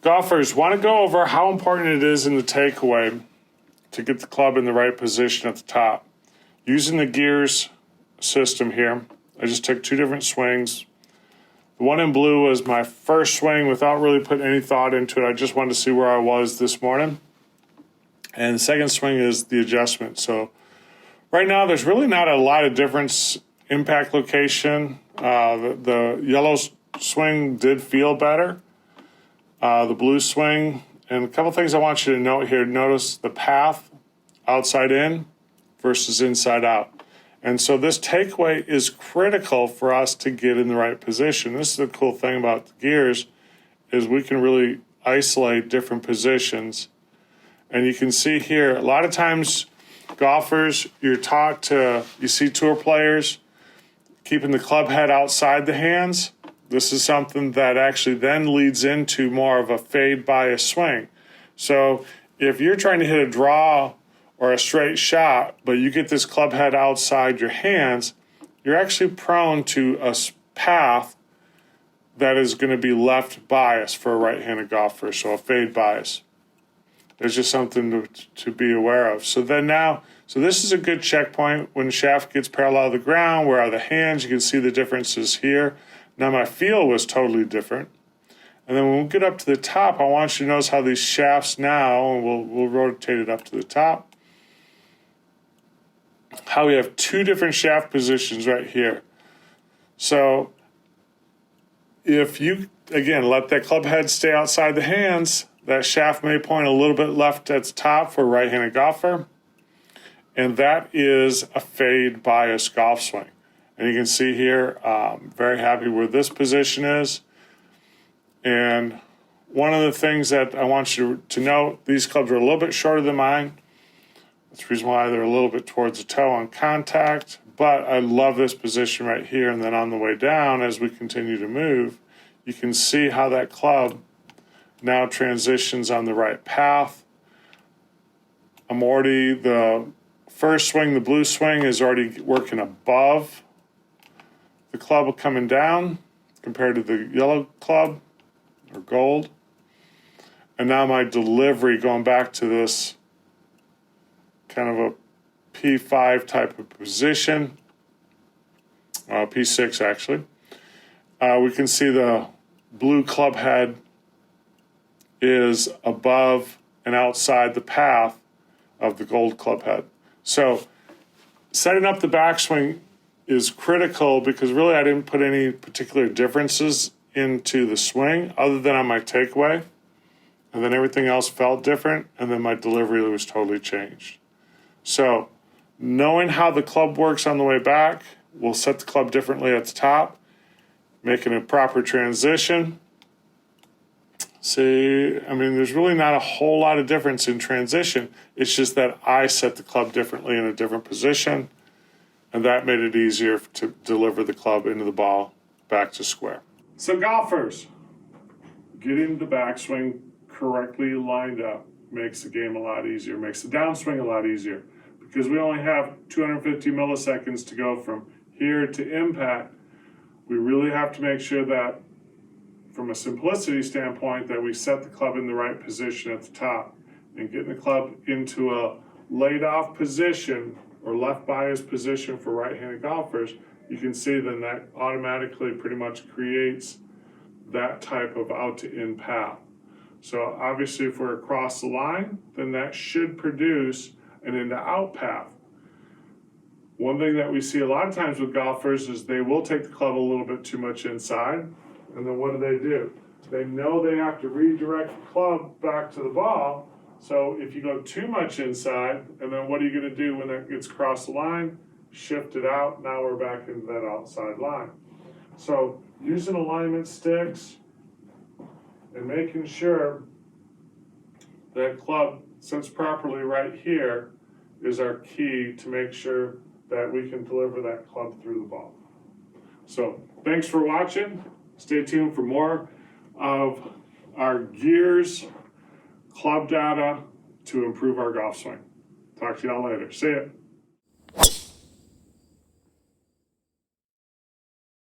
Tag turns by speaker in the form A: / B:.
A: Golfers want to go over how important it is in the takeaway to get the club in the right position at the top. Using the gears system here, I just took 2 different swings. The one in blue was my first swing without really putting any thought into it. I just wanted to see where I was this morning. And the second swing is the adjustment. So right now there's really not a lot of difference impact location. The yellow swing did feel better. The blue swing, and a couple things I want you to note here. Notice the path outside in versus inside out. And so this takeaway is critical for us to get in the right position. This is the cool thing about the gears is we can really isolate different positions. And you can see here, a lot of times golfers, you're taught to, you see tour players keeping the club head outside the hands. This is something that actually then leads into more of a fade bias swing. So if you're trying to hit a draw or a straight shot, but you get this club head outside your hands, you're actually prone to a path that is going to be left bias for a right-handed golfer, so a fade bias. There's just something to be aware of. So this is a good checkpoint. When the shaft gets parallel to the ground, where are the hands? You can see the differences here. Now my feel was totally different. And then when we get up to the top, I want you to notice how these shafts now, and we'll rotate it up to the top, how we have 2 different shaft positions right here. So if you, again, let that club head stay outside the hands, that shaft may point a little bit left at the top for a right-handed golfer, and that is a fade bias golf swing. And you can see here, very happy where this position is. And one of the things that I want you to note, these clubs are a little bit shorter than mine. That's the reason why they're a little bit towards the toe on contact. But I love this position right here. And then on the way down, as we continue to move, you can see how that club now transitions on the right path. I'm already, the first swing, the blue swing, is already working above the club coming down compared to the yellow club or gold. And now my delivery, going back to this kind of a P5 type of position, P6 actually, we can see the blue club head is above and outside the path of the gold club head. So setting up the backswing is critical because really I didn't put any particular differences into the swing other than on my takeaway, and then everything else felt different, and then my delivery was totally changed. So knowing how the club works on the way back, we'll set the club differently at the top, making a proper transition. See, I mean, there's really not a whole lot of difference in transition. It's just that I set the club differently in a different position, and that made it easier to deliver the club into the ball back to square. So golfers, getting the backswing correctly lined up makes the game a lot easier, makes the downswing a lot easier, because we only have 250 milliseconds to go from here to impact. We really have to make sure that, from a simplicity standpoint, that we set the club in the right position at the top, and getting the club into a laid off position or left bias position for right-handed golfers, you can see then that automatically pretty much creates that type of out to in path. So obviously if we're across the line, then that should produce an in to out path. One thing that we see a lot of times with golfers is they will take the club a little bit too much inside, and then what do? They know they have to redirect the club back to the ball. So if you go too much inside, and then what are you going to do when that gets across the line? Shift it out. Now we're back into that outside line. So using alignment sticks and making sure that club sits properly right here is our key to make sure that we can deliver that club through the ball. So thanks for watching. Stay tuned for more of our gears club data to improve our golf swing. Talk to y'all later. See ya.